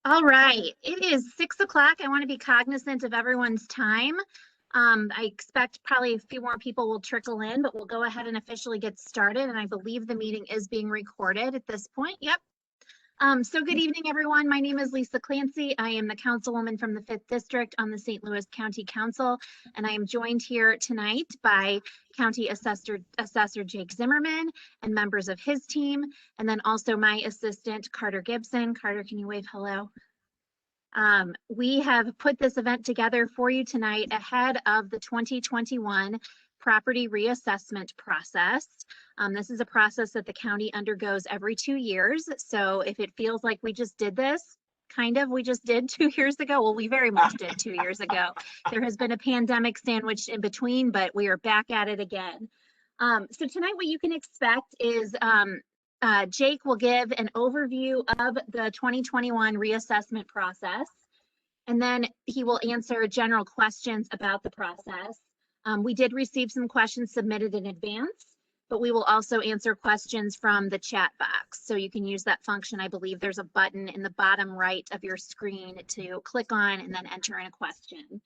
All right, it is 6 o'clock. I want to be cognizant of everyone's time. I expect probably a few more people will trickle in, but we'll go ahead and officially get started. And I believe the meeting is being recorded at this point. Yep. So good evening, everyone. My name is Lisa Clancy. I am the councilwoman from the 5th District on the St. Louis County Council, and I am joined here tonight by County Assessor Jake Zimmerman and members of his team, and then also my assistant, Carter Gibson. Carter, can you wave hello? We have put this event together for you tonight ahead of the 2021 property reassessment process. This is a process that the county undergoes every 2 years. So if it feels like we just did this, we just did 2 years ago. Well, we very much did 2 years ago. There has been a pandemic sandwiched in between, but we are back at it again. So tonight what you can expect is Jake will give an overview of the 2021 reassessment process, and then he will answer general questions about the process. We did receive some questions submitted in advance, but we will also answer questions from the chat box. So you can use that function. I believe there's a button in the bottom right of your screen to click on and then enter in a question.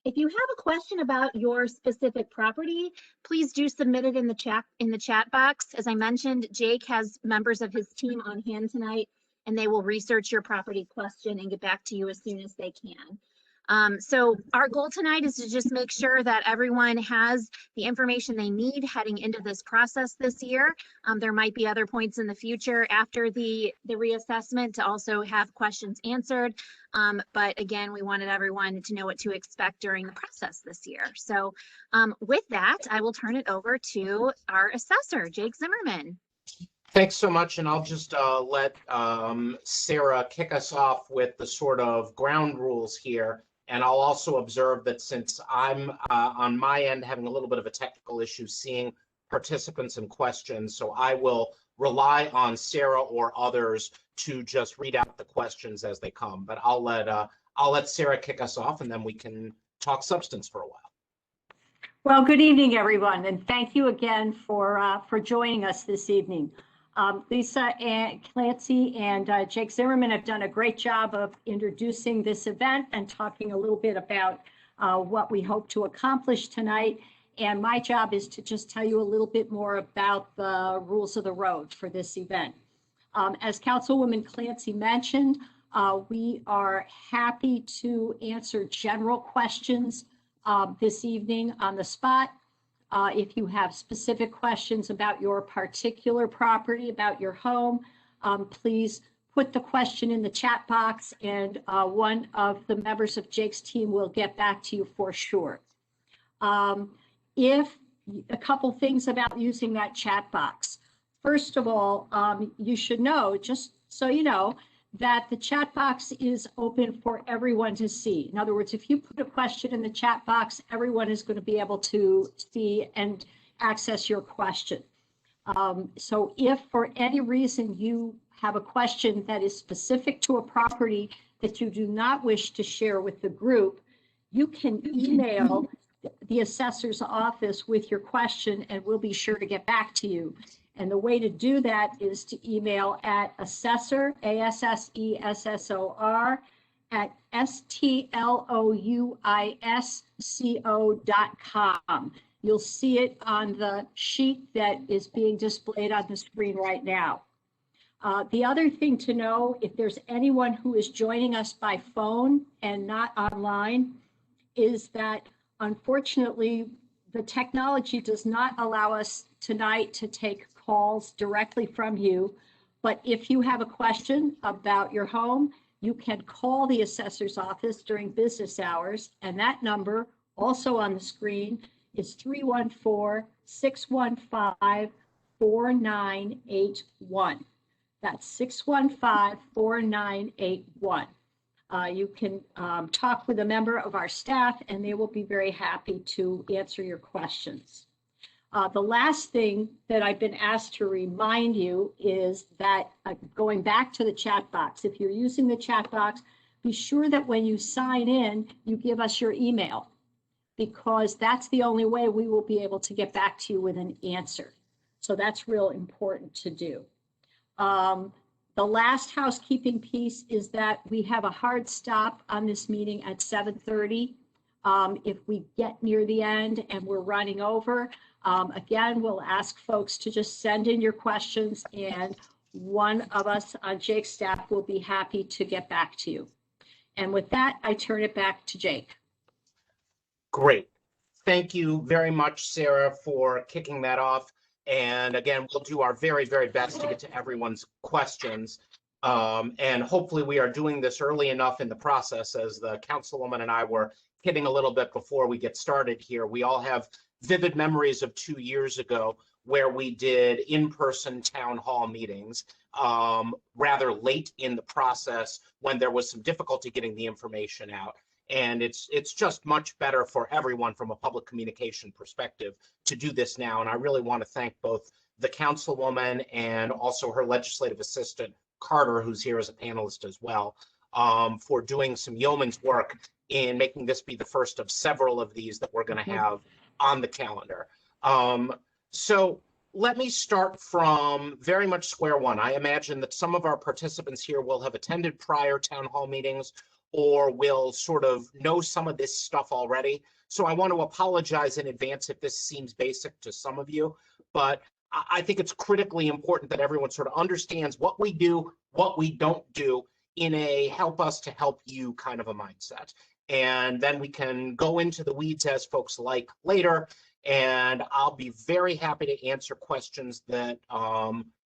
If you have a question about your specific property, please do submit it in the chat box. As I mentioned, Jake has members of his team on hand tonight, and they will research your property question and get back to you as soon as they can. So our goal tonight is to just make sure that everyone has the information they need heading into this process this year. There might be other points in the future after the reassessment to also have questions answered. But again, we wanted everyone to know what to expect during the process this year. So with that, I will turn it over to our assessor, Jake Zimmerman. Thanks so much, and I'll just let Sarah kick us off with the sort of ground rules here. And I'll also observe that since I'm on my end having a little bit of a technical issue seeing participants and questions, so I will rely on Sarah or others to just read out the questions as they come. But I'll let Sarah kick us off, and then we can talk substance for a while. Well, good evening, everyone, and thank you again for joining us this evening. Lisa and Clancy and Jake Zimmerman have done a great job of introducing this event and talking a little bit about what we hope to accomplish tonight. And my job is to just tell you a little bit more about the rules of the road for this event. As Councilwoman Clancy mentioned, we are happy to answer general questions this evening on the spot. If you have specific questions about your particular property, about your home, please put the question in the chat box, and one of the members of Jake's team will get back to you for sure. If a couple things about using that chat box. First of all, you should know, just so you know, that the chat box is open for everyone to see. In other words, if you put a question in the chat box, everyone is going to be able to see and access your question. So if for any reason you have a question that is specific to a property that you do not wish to share with the group, you can email the assessor's office with your question, and we'll be sure to get back to you. And the way to do that is to email at assessor, ASSESSOR, at STLOUISCO.com. You'll see it on the sheet that is being displayed on the screen right now. The other thing to know, if there's anyone who is joining us by phone and not online, is that unfortunately the technology does not allow us tonight to take calls directly from you. But if you have a question about your home, you can call the assessor's office during business hours, and that number, also on the screen, is 314-615-4981. That's 615-4981. You can talk with a member of our staff, and they will be very happy to answer your questions. The last thing that I've been asked to remind you is that going back to the chat box, if you're using the chat box, be sure that when you sign in, you give us your email, because that's the only way we will be able to get back to you with an answer. So that's real important to do. The last housekeeping piece is that we have a hard stop on this meeting at 7:30. If we get near the end and we're running over, again, we'll ask folks to just send in your questions, and one of us on Jake's staff will be happy to get back to you. And with that, I turn it back to Jake. Great. Thank you very much, Sarah, for kicking that off. And again, we'll do our very, very best to get to everyone's questions. And hopefully we are doing this early enough in the process, as the councilwoman and I were kidding a little bit before we get started here. We all have vivid memories of 2 years ago where we did in-person town hall meetings rather late in the process when there was some difficulty getting the information out. And it's just much better for everyone from a public communication perspective to do this now. And I really want to thank both the councilwoman and also her legislative assistant, Carter, who's here as a panelist as well, for doing some yeoman's work in making this be the first of several of these that we're going to have on the calendar. So let me start from very much square one. I imagine that some of our participants here will have attended prior town hall meetings or will sort of know some of this stuff already. So I want to apologize in advance if this seems basic to some of you, but I think it's critically important that everyone sort of understands what we do, what we don't do in a help us to help you kind of a mindset. And then we can go into the weeds as folks like later, and I'll be very happy to answer questions that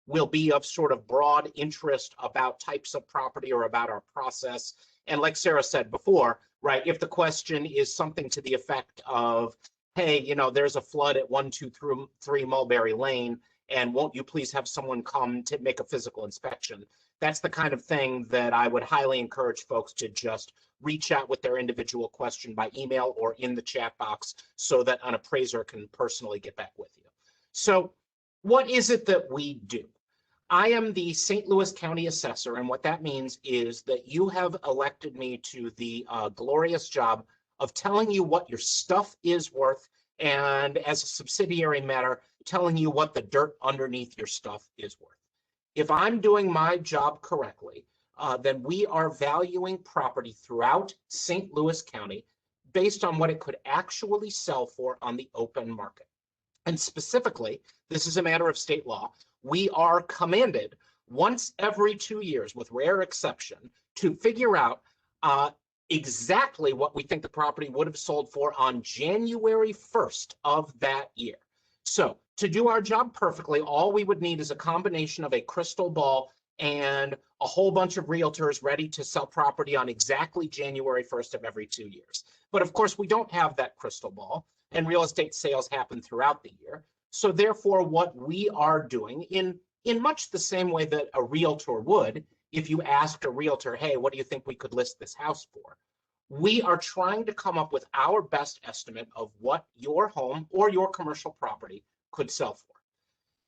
will be of sort of broad interest about types of property or about our process. And like Sarah said before, right, if the question is something to the effect of, hey, you know, there's a flood at 123 Mulberry Lane, and won't you please have someone come to make a physical inspection? That's the kind of thing that I would highly encourage folks to just reach out with their individual question by email or in the chat box so that an appraiser can personally get back with you. So what is it that we do? I am the St. Louis County Assessor, and what that means is that you have elected me to the glorious job of telling you what your stuff is worth, and as a subsidiary matter, telling you what the dirt underneath your stuff is worth. If I'm doing my job correctly, then we are valuing property throughout St. Louis County based on what it could actually sell for on the open market. And specifically, this is a matter of state law. We are commanded once every 2 years, with rare exception, to figure out exactly what we think the property would have sold for on January 1st of that year. So to do our job perfectly, all we would need is a combination of a crystal ball and a whole bunch of realtors ready to sell property on exactly January 1st of every 2 years. But of course, we don't have that crystal ball, and real estate sales happen throughout the year. So therefore, what we are doing in much the same way that a realtor would, if you asked a realtor, hey, what do you think we could list this house for? We are trying to come up with our best estimate of what your home or your commercial property could sell for.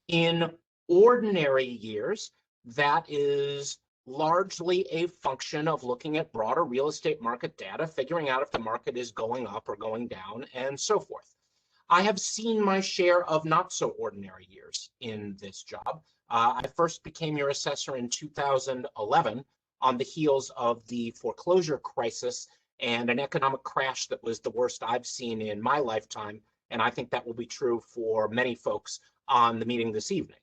In ordinary years, that is largely a function of looking at broader real estate market data, figuring out if the market is going up or going down, and so forth. I have seen my share of not so ordinary years in this job. I first became your assessor in 2011 on the heels of the foreclosure crisis and an economic crash that was the worst I've seen in my lifetime. And I think that will be true for many folks on the meeting this evening.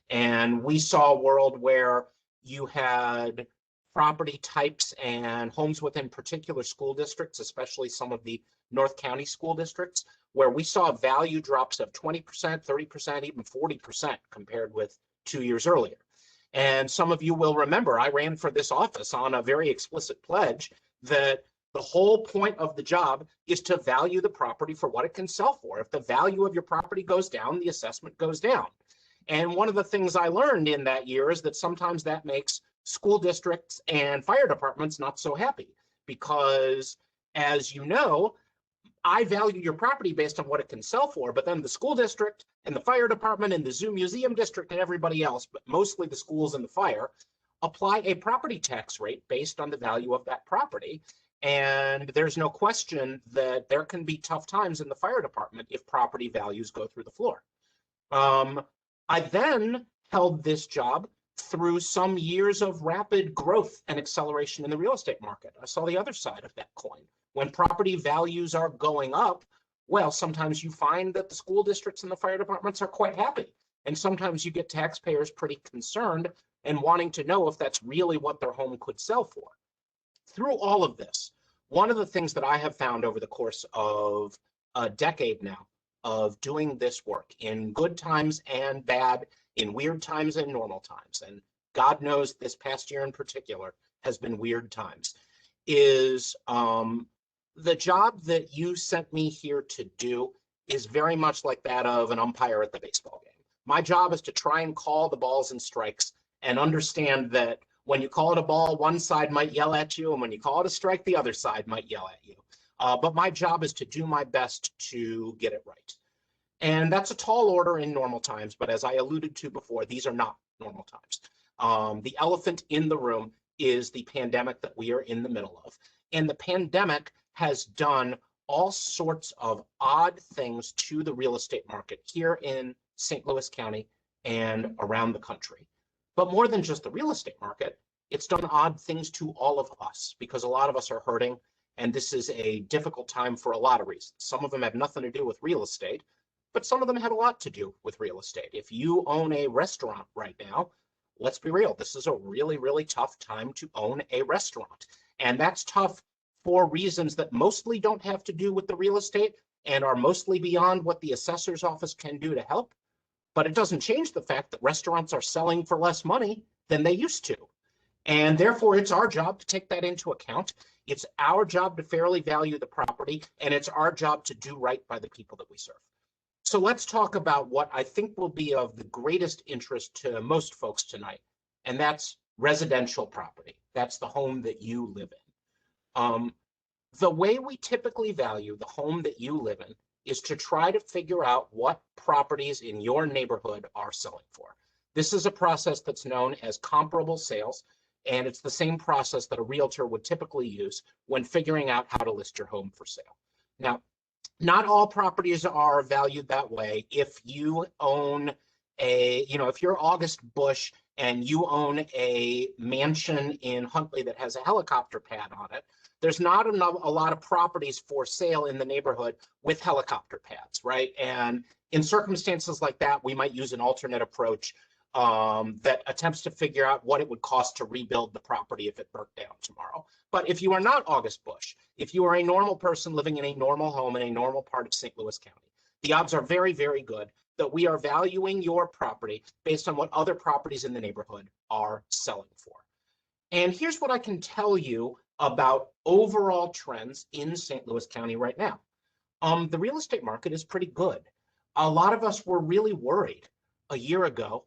And we saw a world where you had property types and homes within particular school districts, especially some of the North County school districts, where we saw value drops of 20%, 30%, even 40% compared with 2 years earlier. And some of you will remember I ran for this office on a very explicit pledge that the whole point of the job is to value the property for what it can sell for. If the value of your property goes down, the assessment goes down. And one of the things I learned in that year is that sometimes that makes school districts and fire departments not so happy, because as you know, I value your property based on what it can sell for, but then the school district and the fire department and the zoo museum district and everybody else, but mostly the schools and the fire, apply a property tax rate based on the value of that property. And there's no question that there can be tough times in the fire department if property values go through the floor. I then held this job through some years of rapid growth and acceleration in the real estate market. I saw the other side of that coin. When property values are going up, well, sometimes you find that the school districts and the fire departments are quite happy. And sometimes you get taxpayers pretty concerned and wanting to know if that's really what their home could sell for. Through all of this, one of the things that I have found over the course of a decade now of doing this work in good times and bad, in weird times and normal times, and God knows this past year in particular has been weird times, is the job that you sent me here to do is very much like that of an umpire at the baseball game. My job is to try and call the balls and strikes and understand that when you call it a ball, one side might yell at you, and when you call it a strike, the other side might yell at you. But my job is to do my best to get it right. And that's a tall order in normal times, but as I alluded to before, these are not normal times. The elephant in the room is the pandemic that we are in the middle of. And the pandemic has done all sorts of odd things to the real estate market here in St. Louis County and around the country. But more than just the real estate market, it's done odd things to all of us because a lot of us are hurting. And this is a difficult time for a lot of reasons. Some of them have nothing to do with real estate, but some of them have a lot to do with real estate. If you own a restaurant right now, let's be real, this is a really, really tough time to own a restaurant. And that's tough for reasons that mostly don't have to do with the real estate and are mostly beyond what the assessor's office can do to help. But it doesn't change the fact that restaurants are selling for less money than they used to. And therefore, it's our job to take that into account. It's our job to fairly value the property, and it's our job to do right by the people that we serve. So let's talk about what I think will be of the greatest interest to most folks tonight, and that's residential property. That's the home that you live in. The way we typically value the home that you live in is to try to figure out what properties in your neighborhood are selling for. This is a process that's known as comparable sales, and it's the same process that a realtor would typically use when figuring out how to list your home for sale. Now, not all properties are valued that way. If you own if you're August Bush and you own a mansion in Huntley that has a helicopter pad on it, there's not a lot of properties for sale in the neighborhood with helicopter pads, right? And in circumstances like that, we might use an alternate approach that attempts to figure out what it would cost to rebuild the property if it burnt down tomorrow. But if you are not August Bush, if you are a normal person living in a normal home in a normal part of St. Louis County, the odds are very, very good that we are valuing your property based on what other properties in the neighborhood are selling for. And here's what I can tell you about overall trends in St. Louis County right now. The real estate market is pretty good. A lot of us were really worried a year ago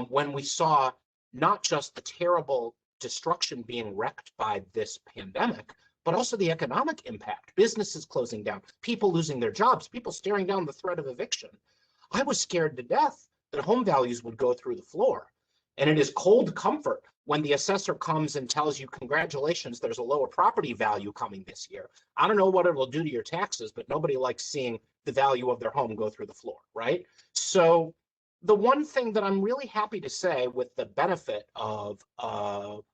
when we saw not just the terrible destruction being wreaked by this pandemic, but also the economic impact, businesses closing down, people losing their jobs, people staring down the threat of eviction. I was scared to death that home values would go through the floor. And it is cold comfort when the assessor comes and tells you, congratulations, there's a lower property value coming this year. I don't know what it will do to your taxes, but nobody likes seeing the value of their home go through the floor, right? So the one thing that I'm really happy to say with the benefit of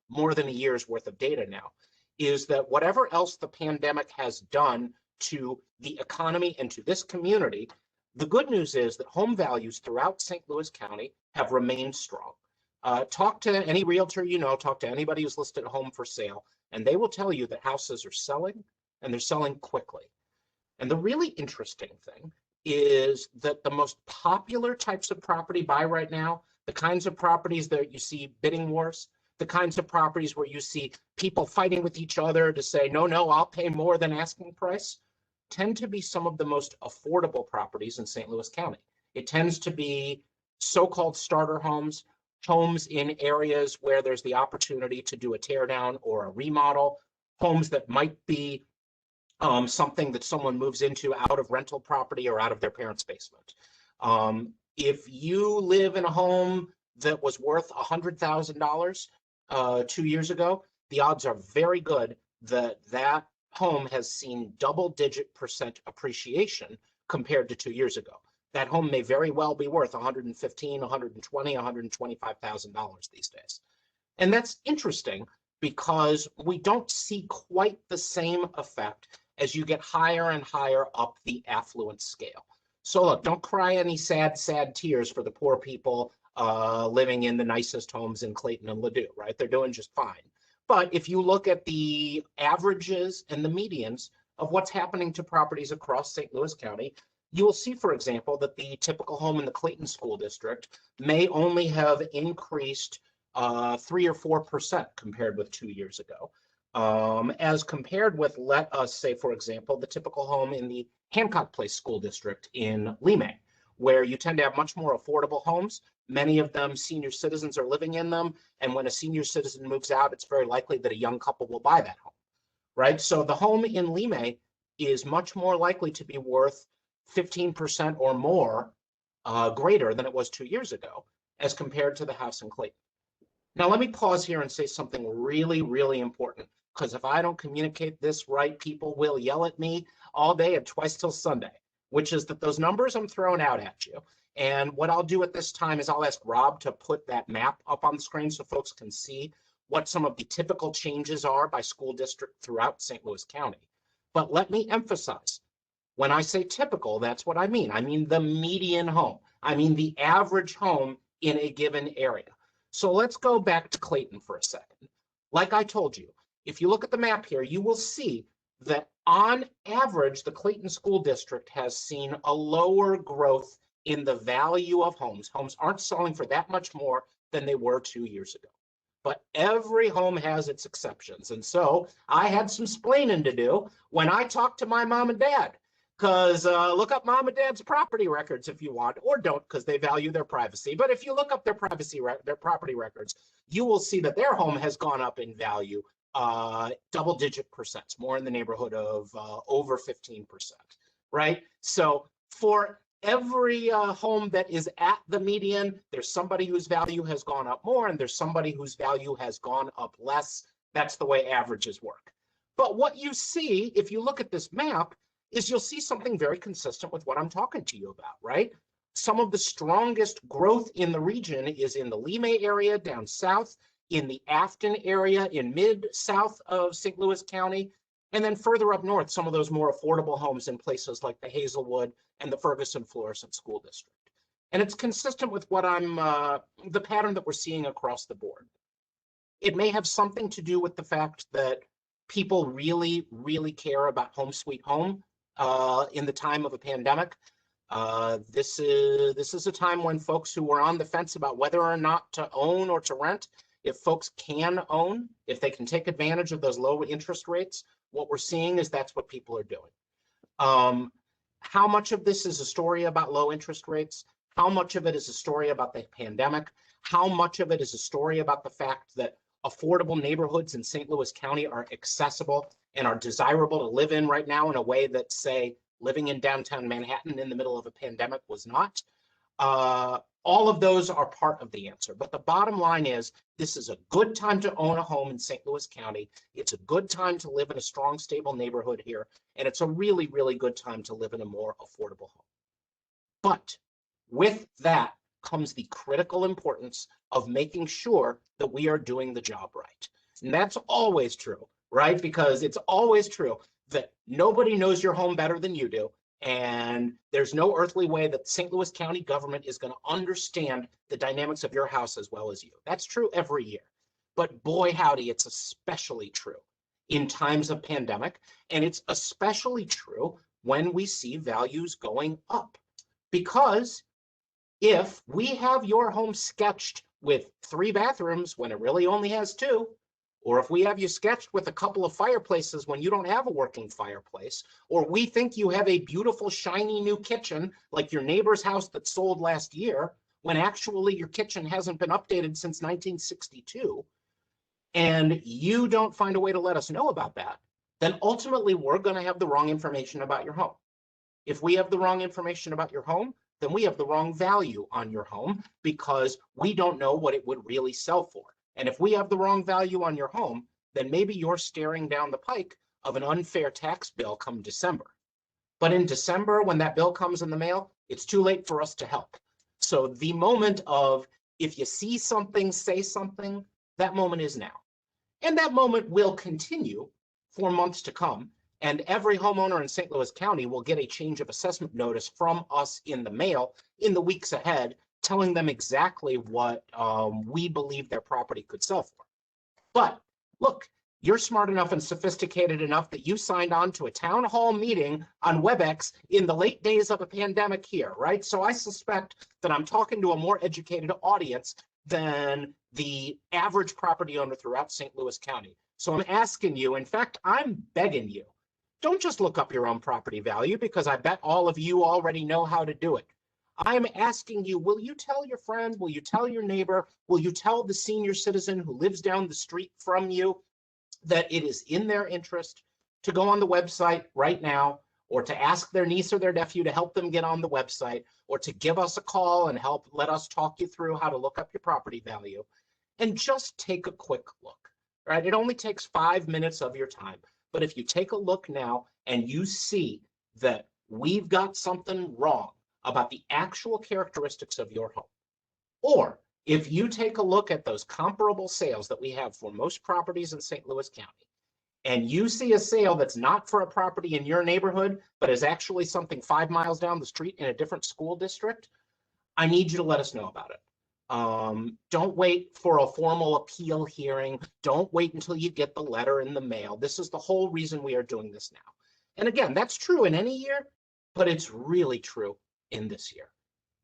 more than a year's worth of data now is that whatever else the pandemic has done to the economy and to this community, the good news is that home values throughout St. Louis County have remained strong. Talk to any realtor you know, talk to anybody who's listed a home for sale, and they will tell you that houses are selling and they're selling quickly. And the really interesting thing is that the most popular types of property buy right now, the kinds of properties that you see bidding wars, the kinds of properties where you see people fighting with each other to say, no, I'll pay more than asking price, tend to be some of the most affordable properties in St. Louis County. It tends to be so-called starter homes, homes in areas where there's the opportunity to do a tear down or a remodel, homes that might be something that someone moves into out of rental property or out of their parents' basement. If you live in a home that was worth $100,000 2 years ago, the odds are very good that that home has seen double-digit % appreciation compared to 2 years ago. That home may very well be worth $115,000, $120,000, $125,000 these days. And that's interesting because we don't see quite the same effect as you get higher and higher up the affluence scale. So look, don't cry any sad, sad tears for the poor people living in the nicest homes in Clayton and Ladue, right? They're doing just fine. But if you look at the averages and the medians of what's happening to properties across St. Louis County, you will see, for example, that the typical home in the Clayton School District may only have increased 3 or 4% compared with 2 years ago, as compared with, let us say, for example, the typical home in the Hancock Place School District in Limay, where you tend to have much more affordable homes. Many of them, senior citizens are living in them. And when a senior citizen moves out, it's very likely that a young couple will buy that home, right? So the home in Limay is much more likely to be worth 15% or more greater than it was 2 years ago, as compared to the house in Clayton. Now, let me pause here and say something really, really important, because if I don't communicate this right, people will yell at me all day and twice till Sunday, which is that those numbers I'm throwing out at you. And what I'll do at this time is I'll ask Rob to put that map up on the screen so folks can see what some of the typical changes are by school district throughout St. Louis County. But let me emphasize, when I say typical, that's what I mean. I mean the median home. I mean the average home in a given area. So let's go back to Clayton for a second. Like I told you, if you look at the map here, you will see that on average, the Clayton School District has seen a lower growth in the value of homes. Homes aren't selling for that much more than they were 2 years ago. But every home has its exceptions. And so I had some splaining to do when I talked to my mom and dad. Because look up mom and dad's property records if you want, or don't, because they value their privacy. But if you look up their property records, you will see that their home has gone up in value double-digit percents, more in the neighborhood of over 15%, right? So for every home that is at the median, there's somebody whose value has gone up more, and there's somebody whose value has gone up less. That's the way averages work. But what you see, if you look at this map, is you'll see something very consistent with what I'm talking to you about, right? Some of the strongest growth in the region is in the Limay area down south, in the Afton area in mid-south of St. Louis County, and then further up north, some of those more affordable homes in places like the Hazelwood and the Ferguson-Florissant School District. And it's consistent with what the pattern that we're seeing across the board. It may have something to do with the fact that people really, really care about home sweet home in the time of a pandemic. This is a time when folks who were on the fence about whether or not to own or to rent, if folks can own, if they can take advantage of those low interest rates, what we're seeing is that's what people are doing. How much of this is a story about low interest rates? How much of it is a story about the pandemic? How much of it is a story about the fact that affordable neighborhoods in St. Louis County are accessible and are desirable to live in right now in a way that, say, living in downtown Manhattan in the middle of a pandemic was not? All of those are part of the answer. But the bottom line is, this is a good time to own a home in St. Louis County. It's a good time to live in a strong, stable neighborhood here. And it's a really, really good time to live in a more affordable home. But with that comes the critical importance of making sure that we are doing the job right. And that's always true, right? Because it's always true that nobody knows your home better than you do. And there's no earthly way that St. Louis County government is going to understand the dynamics of your house as well as you. That's true every year. But boy, howdy, it's especially true in times of pandemic. And it's especially true when we see values going up. Because if we have your home sketched with 3 bathrooms when it really only has 2, or if we have you sketched with a couple of fireplaces when you don't have a working fireplace, or we think you have a beautiful, shiny new kitchen like your neighbor's house that sold last year, when actually your kitchen hasn't been updated since 1962, and you don't find a way to let us know about that, then ultimately we're going to have the wrong information about your home. If we have the wrong information about your home, then we have the wrong value on your home because we don't know what it would really sell for. And if we have the wrong value on your home, then maybe you're staring down the pike of an unfair tax bill come December. But in December, when that bill comes in the mail, it's too late for us to help. So the moment of, if you see something, say something, that moment is now. And that moment will continue for months to come. And every homeowner in St. Louis County will get a change of assessment notice from us in the mail in the weeks ahead, telling them exactly what we believe their property could sell for. But look, you're smart enough and sophisticated enough that you signed on to a town hall meeting on WebEx in the late days of a pandemic here, right? So I suspect that I'm talking to a more educated audience than the average property owner throughout St. Louis County. So I'm asking you, in fact, I'm begging you, don't just look up your own property value, because I bet all of you already know how to do it. I'm asking you, will you tell your friend, will you tell your neighbor, will you tell the senior citizen who lives down the street from you that it is in their interest to go on the website right now, or to ask their niece or their nephew to help them get on the website, or to give us a call and let us talk you through how to look up your property value, and just take a quick look, right? It only takes 5 minutes of your time. But if you take a look now and you see that we've got something wrong about the actual characteristics of your home, or if you take a look at those comparable sales that we have for most properties in St. Louis County, and you see a sale that's not for a property in your neighborhood, but is actually something 5 miles down the street in a different school district, I need you to let us know about it. Don't wait for a formal appeal hearing. Don't wait until you get the letter in the mail. This is the whole reason we are doing this now. And again, that's true in any year, but it's really true in this year.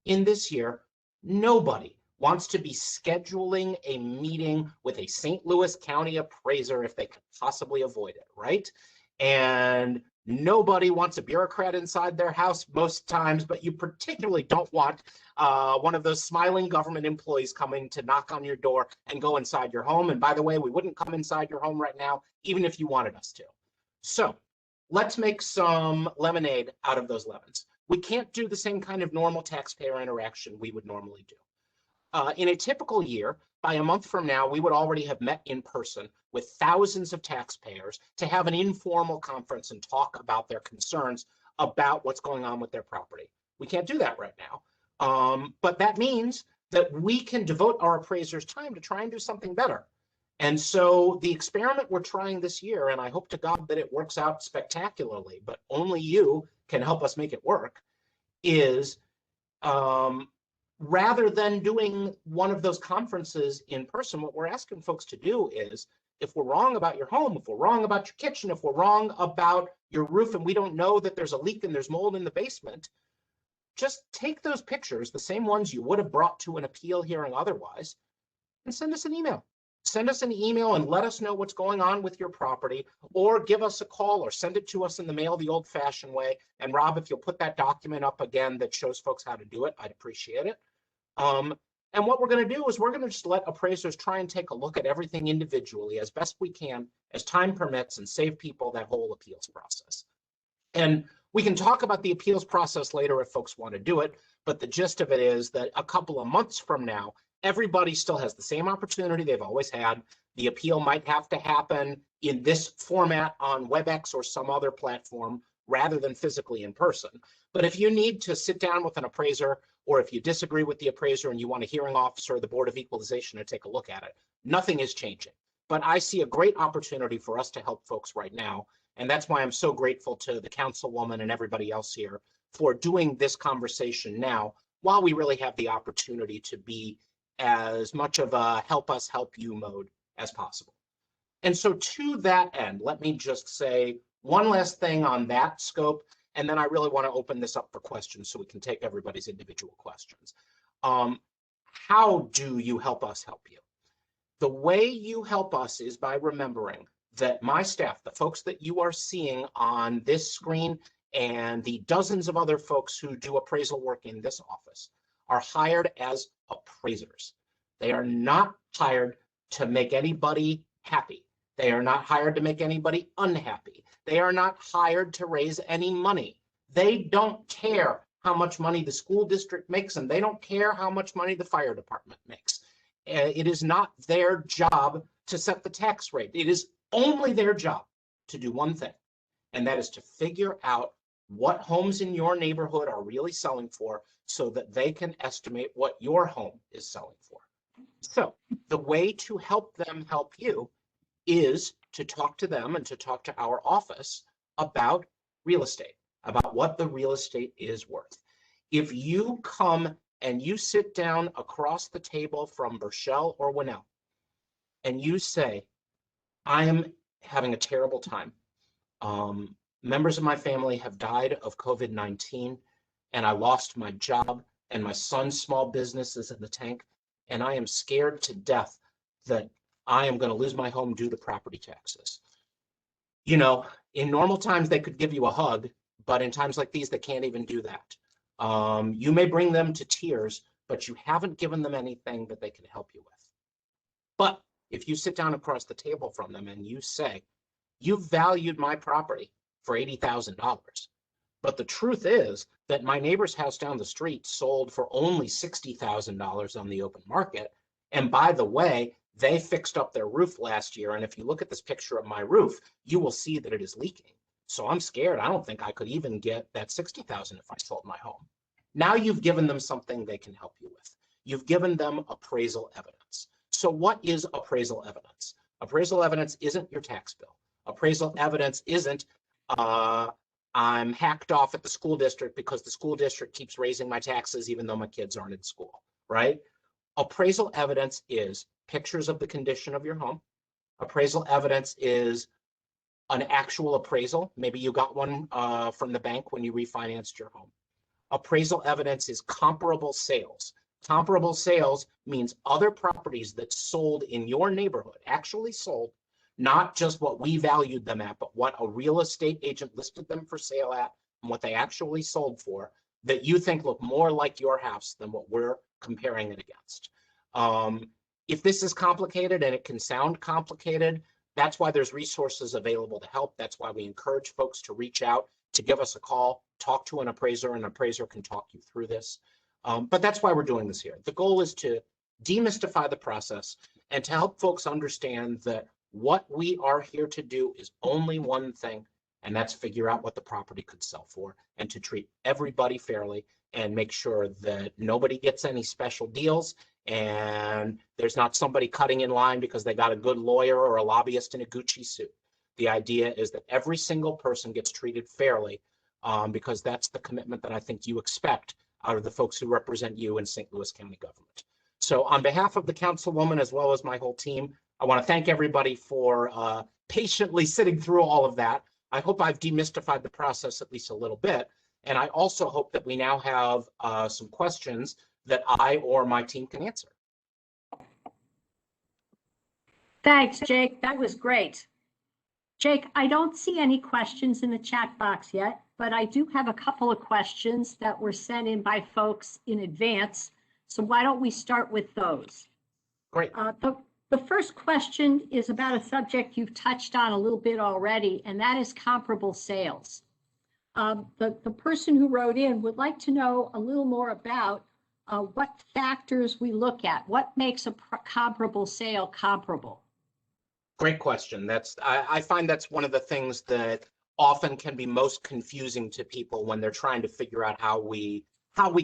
In this year, nobody wants to be scheduling a meeting with a St. Louis County appraiser if they could possibly avoid it, right? And nobody wants a bureaucrat inside their house most times, but you particularly don't want one of those smiling government employees coming to knock on your door and go inside your home. And by the way, we wouldn't come inside your home right now, even if you wanted us to. So let's make some lemonade out of those lemons. We can't do the same kind of normal taxpayer interaction we would normally do. In a typical year, by a month from now, we would already have met in person with thousands of taxpayers to have an informal conference and talk about their concerns about what's going on with their property. We can't do that right now. But that means that we can devote our appraisers' time to try and do something better. And so the experiment we're trying this year, and I hope to God that it works out spectacularly, but only you can help us make it work, is rather than doing one of those conferences in person, what we're asking folks to do is, if we're wrong about your home, if we're wrong about your kitchen, if we're wrong about your roof and we don't know that there's a leak and there's mold in the basement, just take those pictures, the same ones you would have brought to an appeal hearing otherwise, and send us an email. Send us an email and let us know what's going on with your property, or give us a call or send it to us in the mail the old-fashioned way. And Rob, if you'll put that document up again that shows folks how to do it, I'd appreciate it. And what we're going to do is we're going to just let appraisers try and take a look at everything individually as best we can, as time permits, and save people that whole appeals process. And we can talk about the appeals process later if folks want to do it, but the gist of it is that a couple of months from now, everybody still has the same opportunity they've always had. The appeal might have to happen in this format on WebEx or some other platform rather than physically in person. But if you need to sit down with an appraiser, or if you disagree with the appraiser and you want a hearing officer or the Board of Equalization to take a look at it, nothing is changing. But I see a great opportunity for us to help folks right now. And that's why I'm so grateful to the councilwoman and everybody else here for doing this conversation now, while we really have the opportunity to be as much of a help us help you mode as possible. And so to that end, let me just say one last thing on that scope, and then I really want to open this up for questions so we can take everybody's individual questions. How do you help us help you? The way you help us is by remembering that my staff, the folks that you are seeing on this screen, and the dozens of other folks who do appraisal work in this office, are hired as appraisers. They are not hired to make anybody happy. They are not hired to make anybody unhappy. They are not hired to raise any money. They don't care how much money the school district makes, and they don't care how much money the fire department makes. It is not their job to set the tax rate. It is only their job to do one thing, and that is to figure out what homes in your neighborhood are really selling for so that they can estimate what your home is selling for. So the way to help them help you is to talk to them and to talk to our office about real estate, about what the real estate is worth. If you come and you sit down across the table from Burchell or Winnell and you say, I am having a terrible time. Members of my family have died of COVID-19, and I lost my job, and my son's small business is in the tank, and I am scared to death that I am going to lose my home due to property taxes. You know, in normal times, they could give you a hug, but in times like these, they can't even do that. You may bring them to tears, but you haven't given them anything that they can help you with. But if you sit down across the table from them and you say, you've valued my property for $80,000, but the truth is that my neighbor's house down the street sold for only $60,000 on the open market. And by the way, they fixed up their roof last year. And if you look at this picture of my roof, you will see that it is leaking. So I'm scared. I don't think I could even get that $60,000 if I sold my home. Now you've given them something they can help you with. You've given them appraisal evidence. So what is appraisal evidence? Appraisal evidence isn't your tax bill. Appraisal evidence isn't I'm hacked off at the school district because the school district keeps raising my taxes even though my kids aren't in school, right? Appraisal evidence is pictures of the condition of your home. Appraisal evidence is an actual appraisal. Maybe you got one from the bank when you refinanced your home. Appraisal evidence is comparable sales. Comparable sales means other properties that sold in your neighborhood, actually sold, not just what we valued them at, but what a real estate agent listed them for sale at and what they actually sold for, that you think look more like your house than what we're comparing it against. If this is complicated, and it can sound complicated, that's why there's resources available to help. That's why we encourage folks to reach out, to give us a call, talk to an appraiser can talk you through this. But that's why we're doing this here. The goal is to demystify the process and to help folks understand that what we are here to do is only one thing, and that's figure out what the property could sell for and to treat everybody fairly and make sure that nobody gets any special deals and there's not somebody cutting in line because they got a good lawyer or a lobbyist in a Gucci suit. The idea is that every single person gets treated fairly because that's the commitment that I think you expect out of the folks who represent you in St. Louis County government. So on behalf of the councilwoman, as well as my whole team, I want to thank everybody for patiently sitting through all of that. I hope I've demystified the process at least a little bit. And I also hope that we now have some questions that I or my team can answer. Thanks, Jake. That was great. Jake, I don't see any questions in the chat box yet, but I do have a couple of questions that were sent in by folks in advance. So why don't we start with those? Great. The first question is about a subject you've touched on a little bit already, and that is comparable sales. The person who wrote in would like to know a little more about what factors we look at. What makes a comparable sale comparable? Great question. I find that's one of the things that often can be most confusing to people when they're trying to figure out how we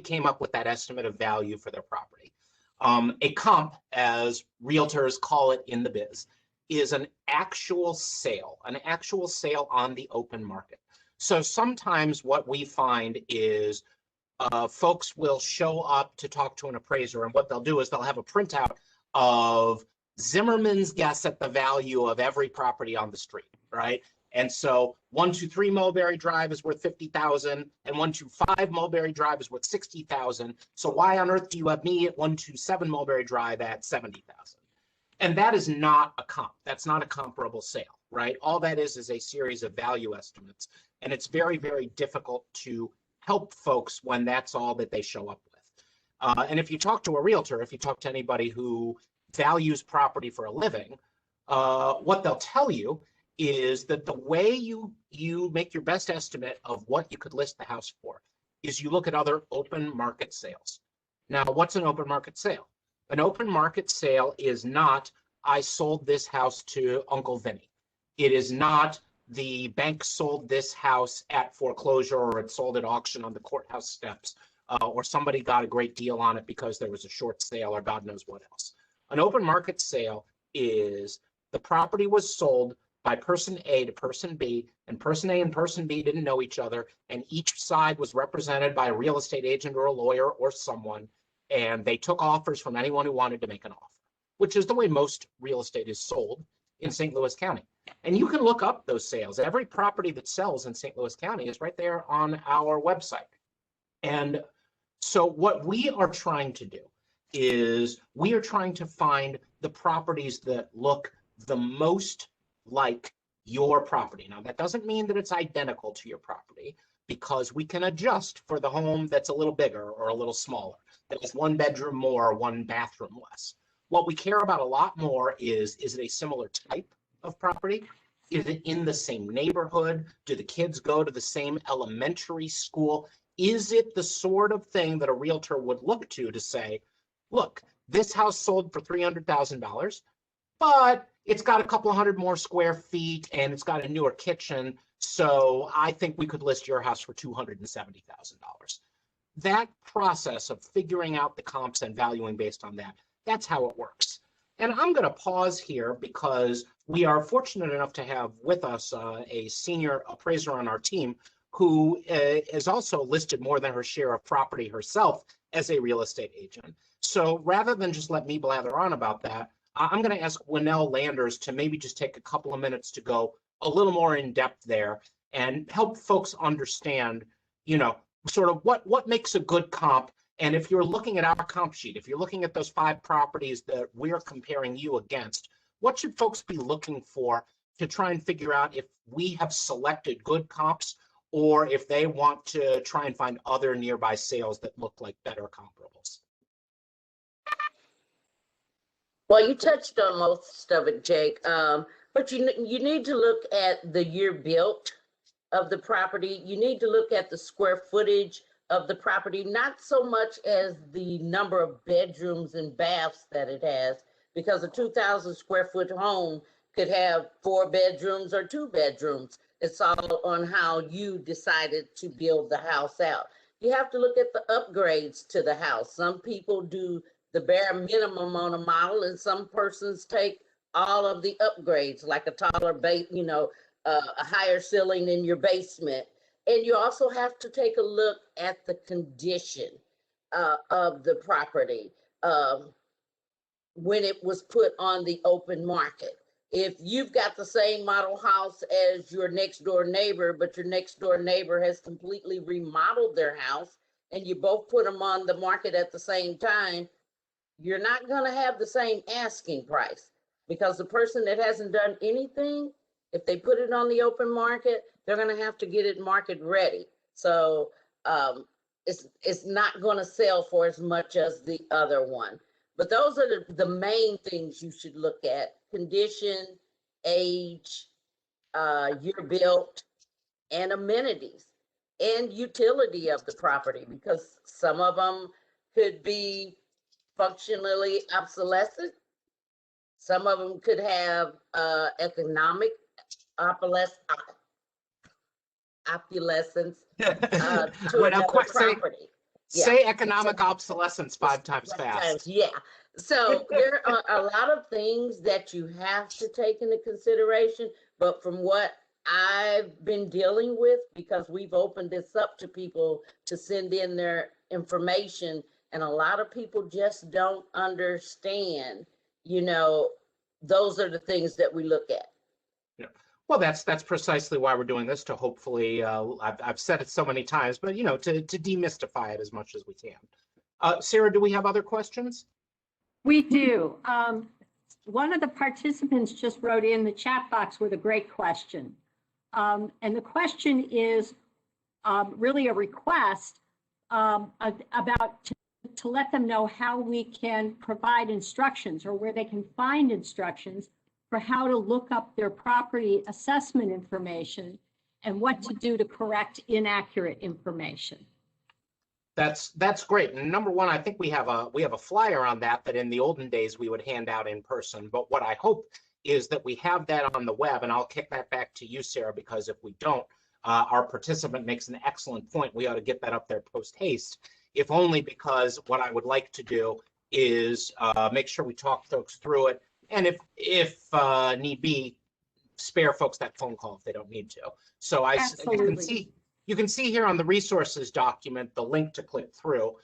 came up with that estimate of value for their property. A comp, as realtors call it in the biz, is an actual sale on the open market. So sometimes what we find is folks will show up to talk to an appraiser, and what they'll do is they'll have a printout of Zimmerman's guess at the value of every property on the street, right? And so 123 Mulberry Drive is worth $50,000 and 125 Mulberry Drive is worth $60,000. So why on earth do you have me at 127 Mulberry Drive at $70,000? And that is not a comp. That's not a comparable sale, right? All that is a series of value estimates. And it's very, very difficult to help folks when that's all that they show up with. And if you talk to a realtor, if you talk to anybody who values property for a living, what they'll tell you is that the way you make your best estimate of what you could list the house for is you look at other open market sales. Now, what's an open market sale? An open market sale is not, I sold this house to Uncle Vinny. It is not, the bank sold this house at foreclosure, or it sold at auction on the courthouse steps, or somebody got a great deal on it because there was a short sale or God knows what else. An open market sale is the property was sold by person A to person B, and person A and person B didn't know each other, and each side was represented by a real estate agent or a lawyer or someone, and they took offers from anyone who wanted to make an offer, which is the way most real estate is sold in St. Louis County. And you can look up those sales. Every property that sells in St. Louis County is right there on our website. And so what we are trying to do is we are trying to find the properties that look the most like your property. Now, that doesn't mean that it's identical to your property, because we can adjust for the home that's a little bigger or a little smaller, that is one bedroom more or one bathroom less. What we care about a lot more is it a similar type of property? Is it in the same neighborhood? Do the kids go to the same elementary school? Is it the sort of thing that a realtor would look to say, look, this house sold for $300,000, but it's got a couple hundred more square feet and it's got a newer kitchen, so I think we could list your house for $270,000. That process of figuring out the comps and valuing based on that, that's how it works. And I'm going to pause here because we are fortunate enough to have with us a senior appraiser on our team who is also listed more than her share of property herself as a real estate agent. So rather than just let me blather on about that, I'm going to ask Winnell Landers to maybe just take a couple of minutes to go a little more in depth there and help folks understand, you know, sort of what makes a good comp. And if you're looking at our comp sheet, if you're looking at those 5 properties that we're comparing you against, what should folks be looking for to try and figure out if we have selected good comps, or if they want to try and find other nearby sales that look like better comparables? Well, you touched on most of it, Jake, but you need to look at the year built of the property. You need to look at the square footage of the property, not so much as the number of bedrooms and baths that it has, because a 2,000 square foot home could have 4 bedrooms or 2 bedrooms. It's all on how you decided to build the house out. You have to look at the upgrades to the house. Some people do the bare minimum on a model, and some persons take all of the upgrades, like a taller base, a higher ceiling in your basement. And you also have to take a look at the condition of the property when it was put on the open market. If you've got the same model house as your next door neighbor, but your next door neighbor has completely remodeled their house, and you both put them on the market at the same time, you're not going to have the same asking price, because the person that hasn't done anything, if they put it on the open market, they're going to have to get it market ready. So it's not going to sell for as much as the other one. But those are the main things you should look at: condition, age, year built, and amenities, and utility of the property, because some of them could be functionally obsolescent. Some of them could have economic opulescence to another property. Say economic obsolescence 5 times fast. Yeah. So there are a lot of things that you have to take into consideration, but from what I've been dealing with, because we've opened this up to people to send in their information, and a lot of people just don't understand, those are the things that we look at. Yeah. Well, that's precisely why we're doing this, to hopefully, I've said it so many times, but, to demystify it as much as we can. Sarah, do we have other questions? We do. One of the participants just wrote in the chat box with a great question. And the question is really a request about to let them know how we can provide instructions, or where they can find instructions for how to look up their property assessment information and what to do to correct inaccurate information. That's great. And number one, I think we have a flyer on that in the olden days we would hand out in person. But what I hope is that we have that on the web, and I'll kick that back to you, Sarah, because if we don't, our participant makes an excellent point. We ought to get that up there post haste, if only because what I would like to do is make sure we talk folks through it, and if need be, spare folks that phone call if they don't need to. So you can see here on the resources document the link to click through.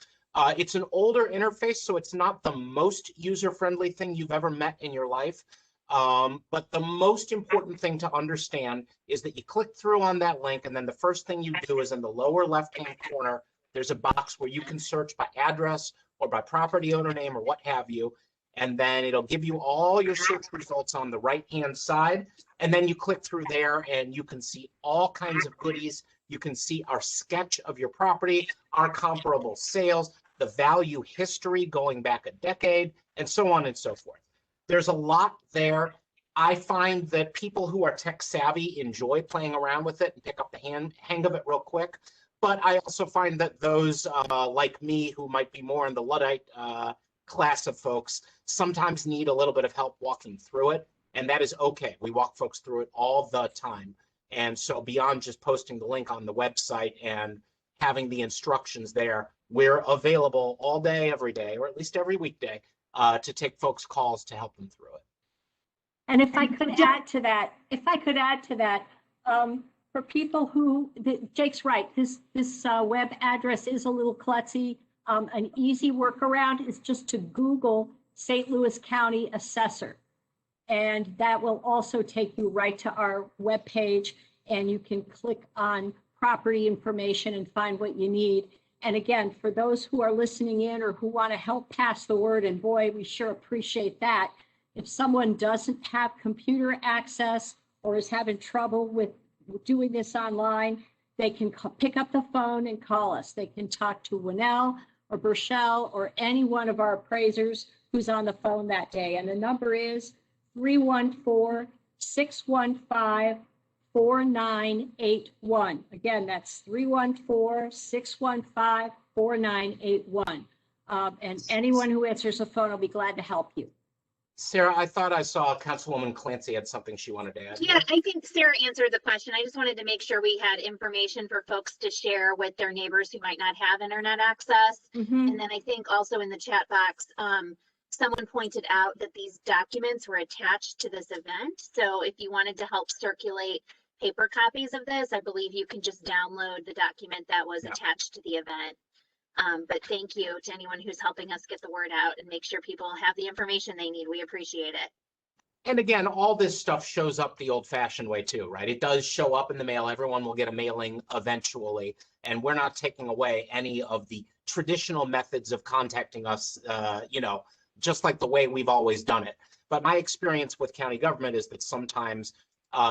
It's an older interface, so it's not the most user-friendly thing you've ever met in your life. But the most important thing to understand is that you click through on that link, and then the first thing you do is in the lower left-hand corner, there's a box where you can search by address or by property owner name or what have you. And then it'll give you all your search results on the right-hand side. And then you click through there and you can see all kinds of goodies. You can see our sketch of your property, our comparable sales, the value history going back a decade, and so on and so forth. There's a lot there. I find that people who are tech savvy enjoy playing around with it and pick up the hang of it real quick. But I also find that those like me, who might be more in the Luddite class of folks, sometimes need a little bit of help walking through it. And that is okay. We walk folks through it all the time. And so beyond just posting the link on the website and having the instructions there, we're available all day, every day, or at least every weekday, to take folks' calls to help them through it. And if I could add to that, for people who, Jake's right, this web address is a little klutzy. An easy workaround is just to Google St. Louis County Assessor. And that will also take you right to our webpage, and you can click on property information and find what you need. And again, for those who are listening in or who want to help pass the word, and boy, we sure appreciate that. If someone doesn't have computer access or is having trouble with doing this online, they can pick up the phone and call us. They can talk to Winnell or Burchell or any one of our appraisers who's on the phone that day. And the number is 314-615-4981. Again, that's 314-615-4981. And anyone who answers the phone will be glad to help you. Sarah, I thought I saw Councilwoman Clancy had something she wanted to add. Yeah, I think Sarah answered the question. I just wanted to make sure we had information for folks to share with their neighbors who might not have internet access. And then I think also in the chat box, someone pointed out that these documents were attached to this event. So if you wanted to help circulate paper copies of this, I believe you can just download the document that was attached to the event. But thank you to anyone who's helping us get the word out and make sure people have the information they need. We appreciate it. And again, all this stuff shows up the old-fashioned way too, right? It does show up in the mail. Everyone will get a mailing eventually, and we're not taking away any of the traditional methods of contacting us, just like the way we've always done it. But my experience with county government is that sometimes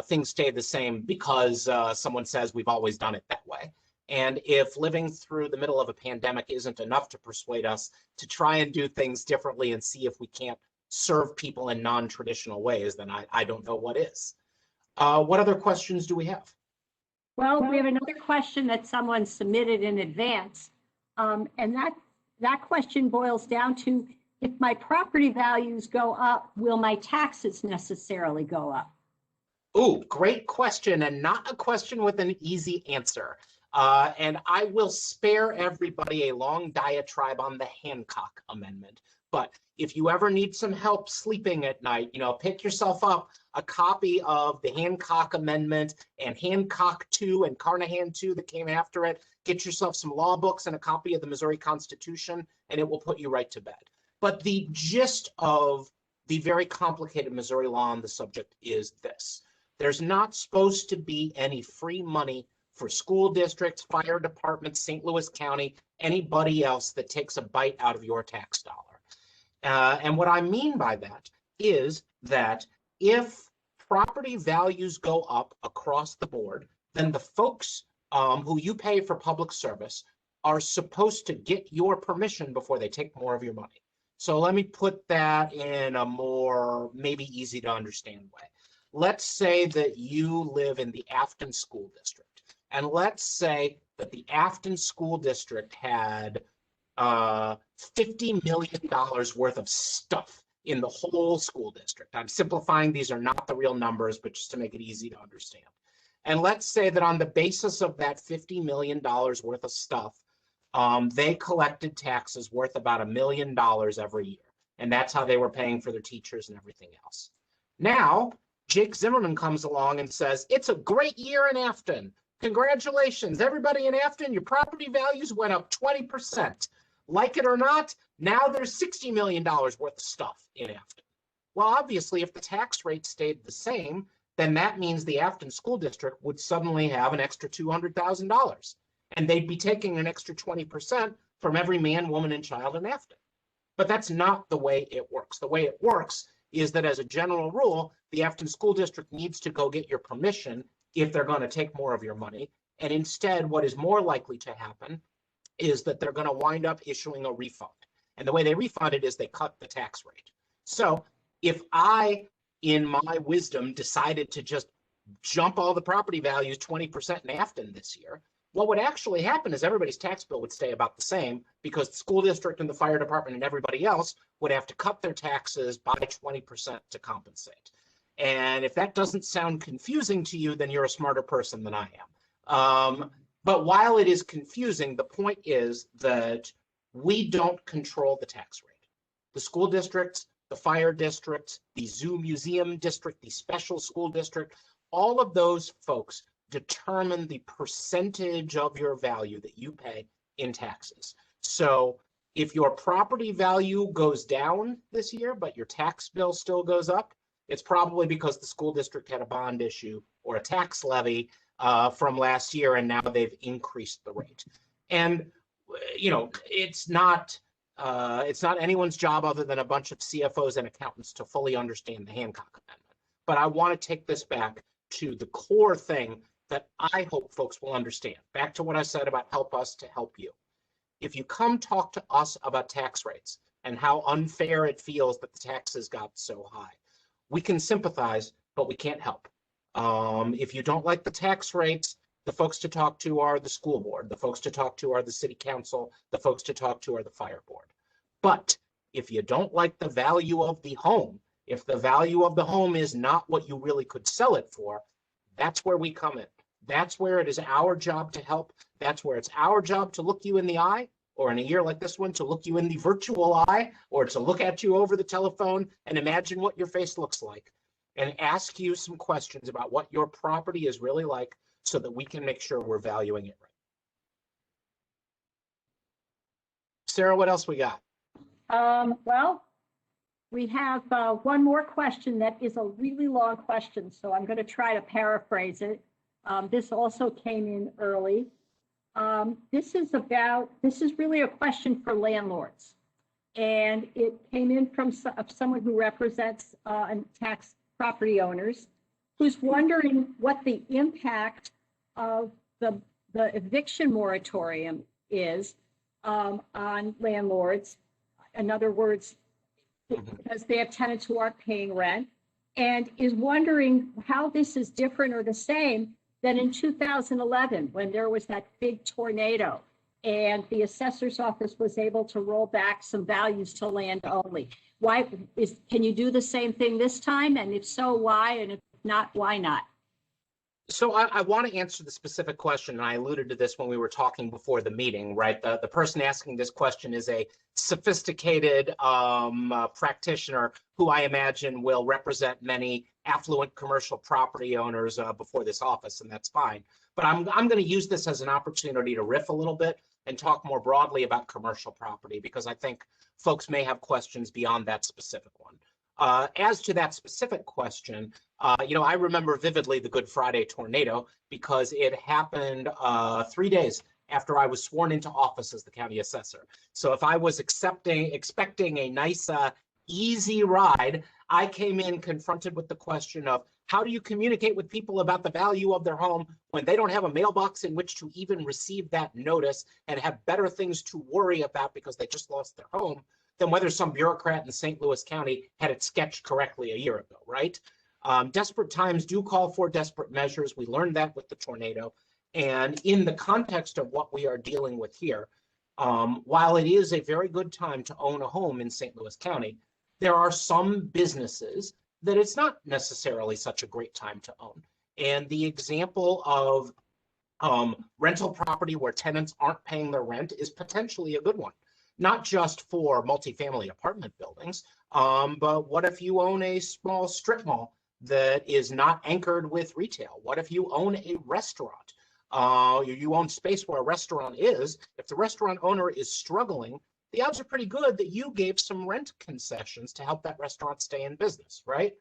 things stay the same because someone says we've always done it that way. And if living through the middle of a pandemic isn't enough to persuade us to try and do things differently and see if we can't serve people in non-traditional ways, then I don't know what is. What other questions do we have? Well, we have another question that someone submitted in advance. And that question boils down to, if my property values go up, will my taxes necessarily go up? Ooh, great question, and not a question with an easy answer. And I will spare everybody a long diatribe on the Hancock Amendment. But if you ever need some help sleeping at night, pick yourself up a copy of the Hancock Amendment and Hancock 2 and Carnahan 2 that came after it. Get yourself some law books and a copy of the Missouri Constitution, and it will put you right to bed. But the gist of the very complicated Missouri law on the subject is this. There's not supposed to be any free money for school districts, fire departments, St. Louis County, anybody else that takes a bite out of your tax dollar. And what I mean by that is that if property values go up across the board, then the folks who you pay for public service are supposed to get your permission before they take more of your money. So let me put that in a more maybe easy to understand way. Let's say that you live in the Afton School District. And let's say that the Afton School District had $50 million worth of stuff in the whole school district. I'm simplifying, these are not the real numbers, but just to make it easy to understand. And let's say that on the basis of that $50 million worth of stuff, they collected taxes worth about $1 million every year. And that's how they were paying for their teachers and everything else. Now, Jake Zimmerman comes along and says, it's a great year in Afton. Congratulations, everybody in Afton, your property values went up 20%. Like it or not, now there's $60 million worth of stuff in Afton. Well, obviously, if the tax rate stayed the same, then that means the Afton School District would suddenly have an extra $200,000. And they'd be taking an extra 20% from every man, woman, and child in Afton. But that's not the way it works. The way it works is that as a general rule, the Afton School District needs to go get your permission if they're going to take more of your money. And instead, what is more likely to happen is that they're going to wind up issuing a refund. And the way they refund it is they cut the tax rate. So if I, in my wisdom, decided to just jump all the property values 20% in Afton this year, what would actually happen is everybody's tax bill would stay about the same because the school district and the fire department and everybody else would have to cut their taxes by 20% to compensate. And if that doesn't sound confusing to you, then you're a smarter person than I am. But while it is confusing, the point is that we don't control the tax rate. The school districts, the fire districts, the zoo museum district, the special school district, all of those folks determine the percentage of your value that you pay in taxes. So if your property value goes down this year, but your tax bill still goes up, it's probably because the school district had a bond issue or a tax levy from last year, and now they've increased the rate. And you know, it's not anyone's job other than a bunch of CFOs and accountants to fully understand the Hancock Amendment. But I want to take this back to the core thing that I hope folks will understand. Back to what I said about help us to help you. If you come talk to us about tax rates and how unfair it feels that the taxes got so high, we can sympathize, but we can't help. If you don't like the tax rates, the folks to talk to are the school board. The folks to talk to are the city council. The folks to talk to are the fire board. But if you don't like the value of the home, if the value of the home is not what you really could sell it for, that's where we come in. That's where it is our job to help. That's where it's our job to look you in the eye, or in a year like this one, to look you in the virtual eye, or to look at you over the telephone and imagine what your face looks like and ask you some questions about what your property is really like so that we can make sure we're valuing it right. Sarah, what else we got? Well, we have one more question that is a really long question, so I'm going to try to paraphrase it. This also came in early. This is really a question for landlords. And it came in from someone who represents tax property owners, who's wondering what the impact of the eviction moratorium is on landlords. In other words, because they have tenants who aren't paying rent, and is wondering how this is different or the same than in 2011 when there was that big tornado and the assessor's office was able to roll back some values to land only. Can you do the same thing this time? And if so, why? And if not, why not? So I want to answer the specific question, and I alluded to this when we were talking before the meeting, right? The person asking this question is a sophisticated practitioner who I imagine will represent many affluent commercial property owners before this office, and that's fine. But I'm going to use this as an opportunity to riff a little bit and talk more broadly about commercial property, because I think folks may have questions beyond that specific one. As to that specific question, I remember vividly the Good Friday tornado because it happened 3 days after I was sworn into office as the county assessor. So if I was expecting a nice, easy ride, I came in confronted with the question of how do you communicate with people about the value of their home when they don't have a mailbox in which to even receive that notice and have better things to worry about because they just lost their home than whether some bureaucrat in St. Louis County had it sketched correctly a year ago, right? Desperate times do call for desperate measures. We learned that with the tornado. And in the context of what we are dealing with here, while it is a very good time to own a home in St. Louis County, there are some businesses that it's not necessarily such a great time to own. And the example of rental property where tenants aren't paying their rent is potentially a good one, not just for multifamily apartment buildings, but what if you own a small strip mall that is not anchored with retail? What if you own a restaurant? You own space where a restaurant is. If the restaurant owner is struggling, the odds are pretty good that you gave some rent concessions to help that restaurant stay in business, right?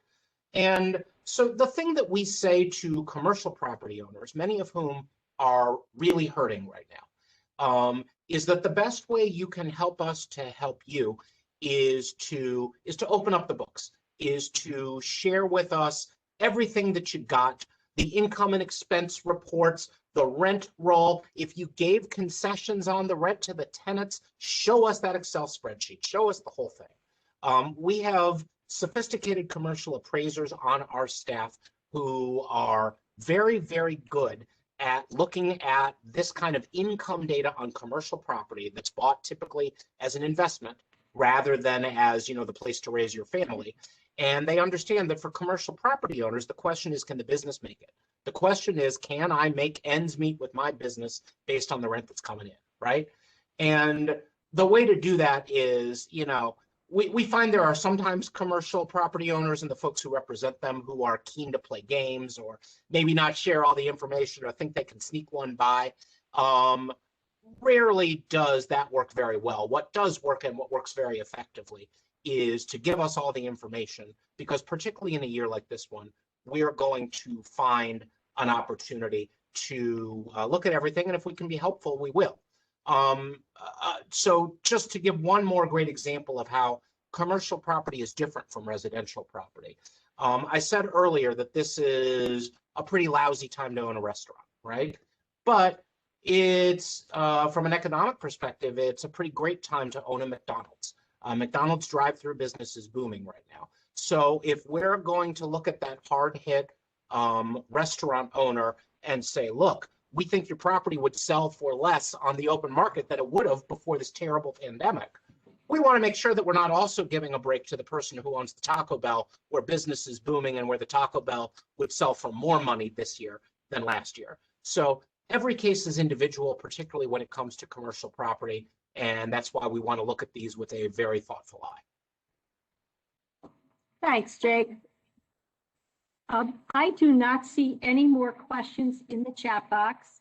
And so the thing that we say to commercial property owners, many of whom are really hurting right now, is that the best way you can help us to help you is to open up the books, is to share with us everything that you got, the income and expense reports, the rent roll. If you gave concessions on the rent to the tenants, show us that Excel spreadsheet, show us the whole thing. We have sophisticated commercial appraisers on our staff who are very, very good at looking at this kind of income data on commercial property that's bought typically as an investment rather than as, the place to raise your family. And they understand that for commercial property owners, the question is, can the business make it? The question is, can I make ends meet with my business based on the rent that's coming in, right? And the way to do that is, we find there are sometimes commercial property owners and the folks who represent them who are keen to play games or maybe not share all the information or think they can sneak one by. Rarely does that work very well. What does work and what works very effectively is to give us all the information, because particularly in a year like this one, we're going to find an opportunity to look at everything, and if we can be helpful, we will. So just to give one more great example of how commercial property is different from residential property. I said earlier that this is a pretty lousy time to own a restaurant, right? But it's, from an economic perspective, it's a pretty great time to own a McDonald's. McDonald's drive-through business is booming right now. So if we're going to look at that hard-hit restaurant owner and say, look, we think your property would sell for less on the open market than it would have before this terrible pandemic, we want to make sure that we're not also giving a break to the person who owns the Taco Bell, where business is booming and where the Taco Bell would sell for more money this year than last year. So every case is individual, particularly when it comes to commercial property, and that's why we want to look at these with a very thoughtful eye. Thanks, Jake. I do not see any more questions in the chat box,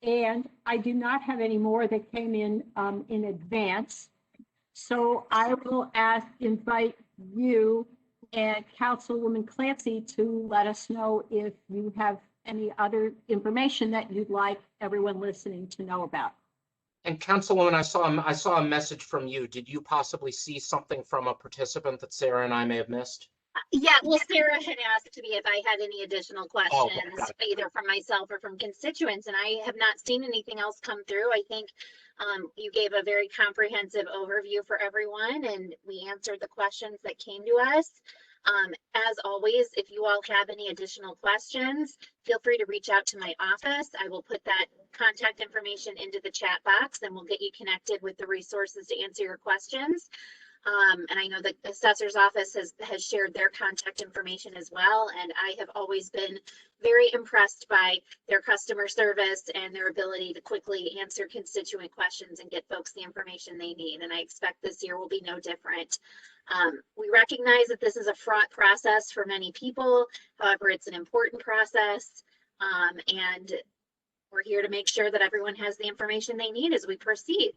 and I do not have any more that came in advance. So I will invite you and Councilwoman Clancy to let us know if you have any other information that you'd like everyone listening to know about. And Councilwoman, I saw a message from you. Did you possibly see something from a participant that Sarah and I may have missed? Yeah, well, Sarah had asked me if I had any additional questions, either from myself or from constituents, and I have not seen anything else come through. I think you gave a very comprehensive overview for everyone, and we answered the questions that came to us. As always, if you all have any additional questions, feel free to reach out to my office. I will put that contact information into the chat box, and we'll get you connected with the resources to answer your questions. And I know the assessor's office has shared their contact information as well. And I have always been very impressed by their customer service and their ability to quickly answer constituent questions and get folks the information they need. And I expect this year will be no different. We recognize that this is a fraught process for many people. However, it's an important process. And we're here to make sure that everyone has the information they need as we proceed.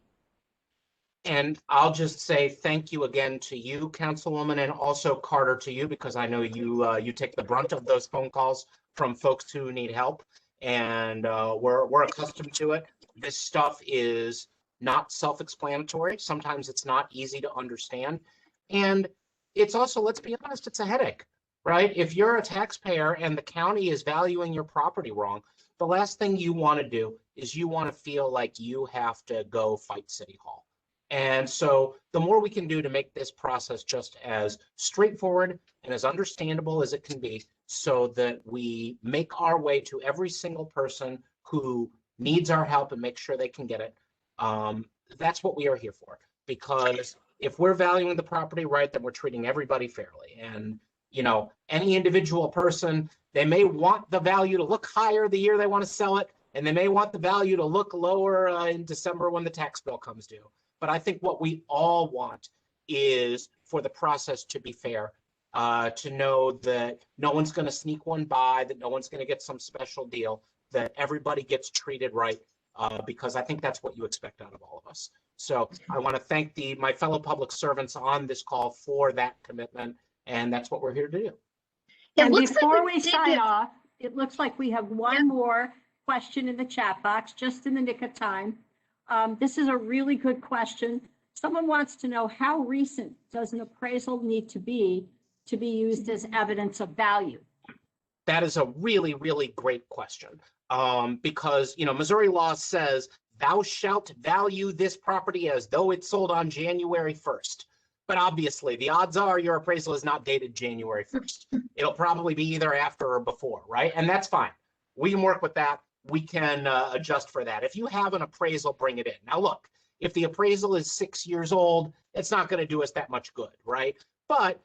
And I'll just say thank you again to you, Councilwoman, and also Carter, to you, because I know you take the brunt of those phone calls from folks who need help, and we're accustomed to it. This stuff is not self-explanatory. Sometimes it's not easy to understand, and it's also, let's be honest, it's a headache, right? If you're a taxpayer and the county is valuing your property wrong, the last thing you want to do is you want to feel like you have to go fight City Hall. And so the more we can do to make this process just as straightforward and as understandable as it can be, so that we make our way to every single person who needs our help and make sure they can get it, that's what we are here for. Because if we're valuing the property right, then we're treating everybody fairly. And, you know, any individual person, they may want the value to look higher the year they want to sell it, and they may want the value to look lower in December when the tax bill comes due. But I think what we all want is for the process to be fair, to know that no one's going to sneak one by, that no one's going to get some special deal, that everybody gets treated right, because I think that's what you expect out of all of us. So I want to thank my fellow public servants on this call for that commitment, and that's what we're here to do. And looks like before we we did sign get- off, it looks like we have one more question in the chat box, just in the nick of time. This is a really good question. Someone wants to know, how recent does an appraisal need to be used as evidence of value? That is a really, really great question. Because, you know, Missouri law says, thou shalt value this property as though it sold on January 1st. But obviously, the odds are your appraisal is not dated January 1st. It'll probably be either after or before, right? And that's fine. We can work with that. We can adjust for that. If you have an appraisal, bring it in. Now, look, if the appraisal is 6 years old, it's not going to do us that much good, right? But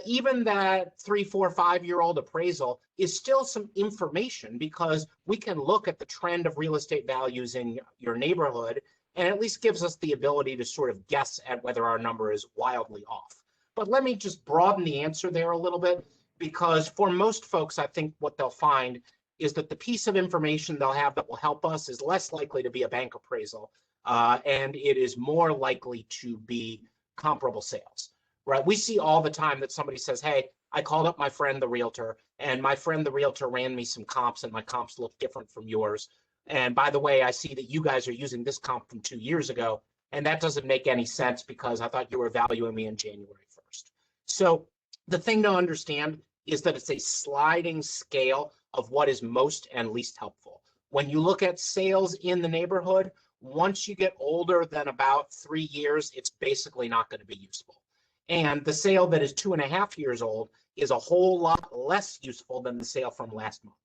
even that 3, 4, 5-year-old appraisal is still some information, because we can look at the trend of real estate values in your neighborhood, and at least gives us the ability to sort of guess at whether our number is wildly off. But let me just broaden the answer there a little bit, because for most folks, I think what they'll find is that the piece of information they'll have that will help us is less likely to be a bank appraisal, and it is more likely to be comparable sales. Right? We see all the time that somebody says, hey, I called up my friend, the realtor, and my friend, the realtor, ran me some comps, and my comps look different from yours. And by the way, I see that you guys are using this comp from 2 years ago, and that doesn't make any sense because I thought you were valuing me in January 1st. So the thing to understand is that it's a sliding scale of what is most and least helpful. When you look at sales in the neighborhood, once you get older than about 3 years, it's basically not going to be useful. And the sale that is 2.5 years old is a whole lot less useful than the sale from last month.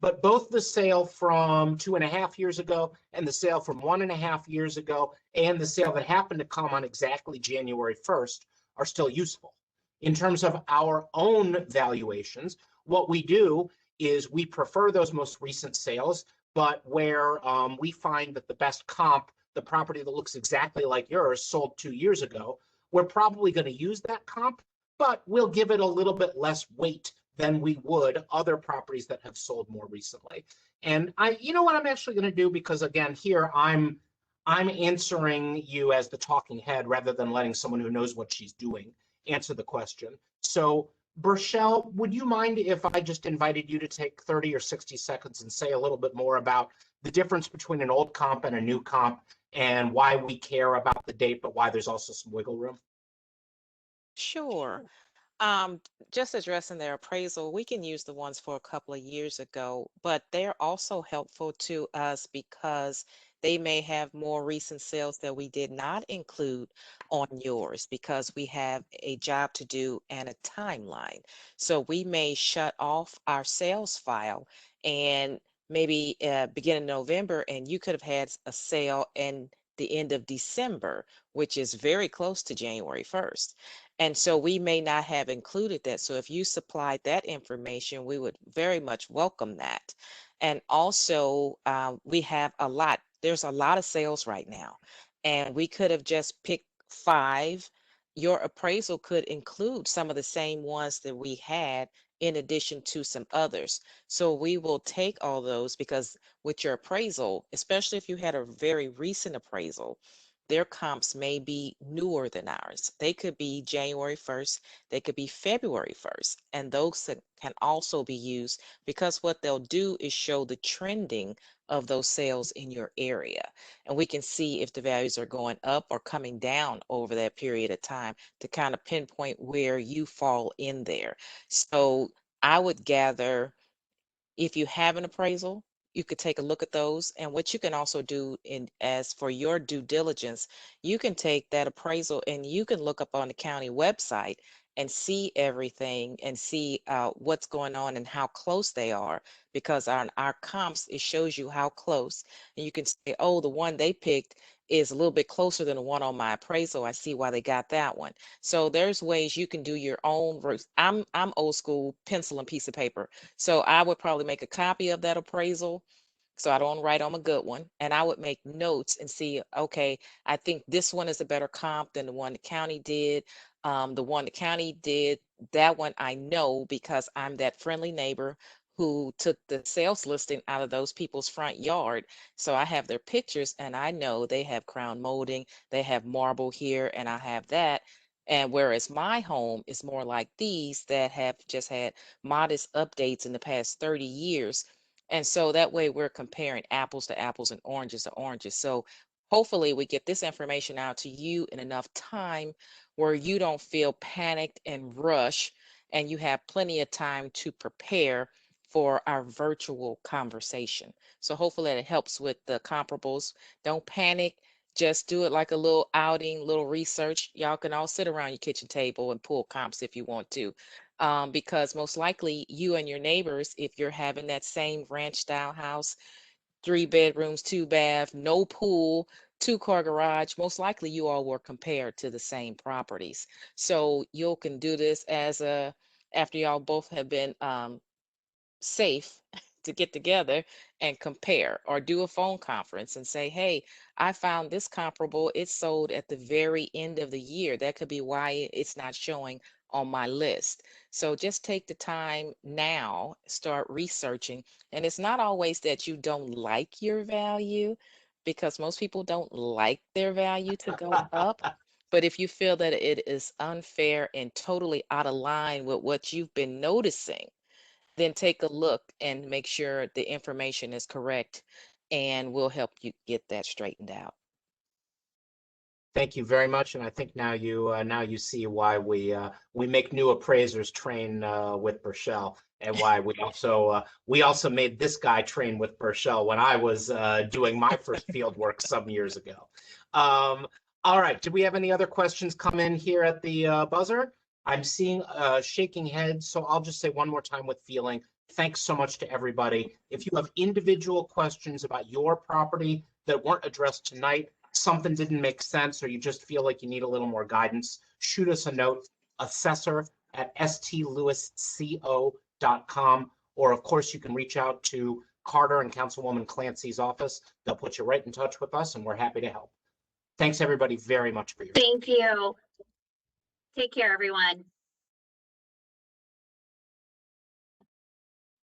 But both the sale from 2.5 years ago and the sale from 1.5 years ago and the sale that happened to come on exactly January 1st are still useful. In terms of our own valuations, what we do is we prefer those most recent sales, but where we find that the best comp, the property that looks exactly like yours, sold 2 years ago, we're probably going to use that comp, but we'll give it a little bit less weight than we would other properties that have sold more recently. And you know what I'm actually going to do, because again, here I'm answering you as the talking head rather than letting someone who knows what she's doing answer the question. So Burchelle, would you mind if I just invited you to take 30 or 60 seconds and say a little bit more about the difference between an old comp and a new comp, and why we care about the date, but why there's also some wiggle room? Sure. Just addressing their appraisal, we can use the ones for a couple of years ago, but they're also helpful to us because they may have more recent sales that we did not include on yours, because we have a job to do and a timeline. So we may shut off our sales file and maybe beginning of November, and you could have had a sale in the end of December, which is very close to January 1st. And so we may not have included that. So if you supplied that information, we would very much welcome that. And also, there's a lot of sales right now, and we could have just picked 5. Your appraisal could include some of the same ones that we had in addition to some others. So we will take all those, because with your appraisal, especially if you had a very recent appraisal, their comps may be newer than ours. They could be January 1st, they could be February 1st, and those can also be used, because what they'll do is show the trending of those sales in your area. And we can see if the values are going up or coming down over that period of time to kind of pinpoint where you fall in there. So I would gather, if you have an appraisal, you could take a look at those. And what you can also do as for your due diligence, you can take that appraisal and you can look up on the county website and see everything and see what's going on and how close they are, because on our comps, it shows you how close. And you can say, oh, the one they picked is a little bit closer than the one on my appraisal. I see why they got that one. So there's ways you can do your own. I'm old school, pencil and piece of paper. So I would probably make a copy of that appraisal, so I don't write on a good one. And I would make notes and see, okay, I think this one is a better comp than the one the county did. The one the county did, that one I know because I'm that friendly neighbor who took the sales listing out of those people's front yard. So I have their pictures and I know they have crown molding, they have marble here, and I have that. And whereas my home is more like these that have just had modest updates in the past 30 years. And so that way we're comparing apples to apples and oranges to oranges. So hopefully we get this information out to you in enough time where you don't feel panicked and rush, and you have plenty of time to prepare for our virtual conversation. So hopefully it helps with the comparables. Don't panic. Just do it like a little outing, little research. Y'all can all sit around your kitchen table and pull comps if you want to. Because most likely you and your neighbors, if you're having that same ranch style house, 3 bedrooms, 2 bath, no pool, 2-car garage, most likely you all were compared to the same properties. So you can do this as after y'all both have been safe to get together and compare, or do a phone conference and say, hey, I found this comparable. It's sold at the very end of the year. That could be why it's not showing on my list. So just take the time now, start researching. And it's not always that you don't like your value, because most people don't like their value to go up. But if you feel that it is unfair and totally out of line with what you've been noticing, then take a look and make sure the information is correct, and we'll help you get that straightened out. Thank you very much, and I think now you see why we make new appraisers train with Burchell, and why we also made this guy train with Burchell when I was doing my first field work some years ago. All right, do we have any other questions come in here at the buzzer? I'm seeing shaking heads, so I'll just say one more time with feeling. Thanks so much to everybody. If you have individual questions about your property that weren't addressed tonight, something didn't make sense, or you just feel like you need a little more guidance, shoot us a note, assessor@stlewisco.com, or of course you can reach out to Carter and Councilwoman Clancy's office. They'll put you right in touch with us, and we're happy to help. Thanks everybody very much for your time. Thank you. Take care, everyone.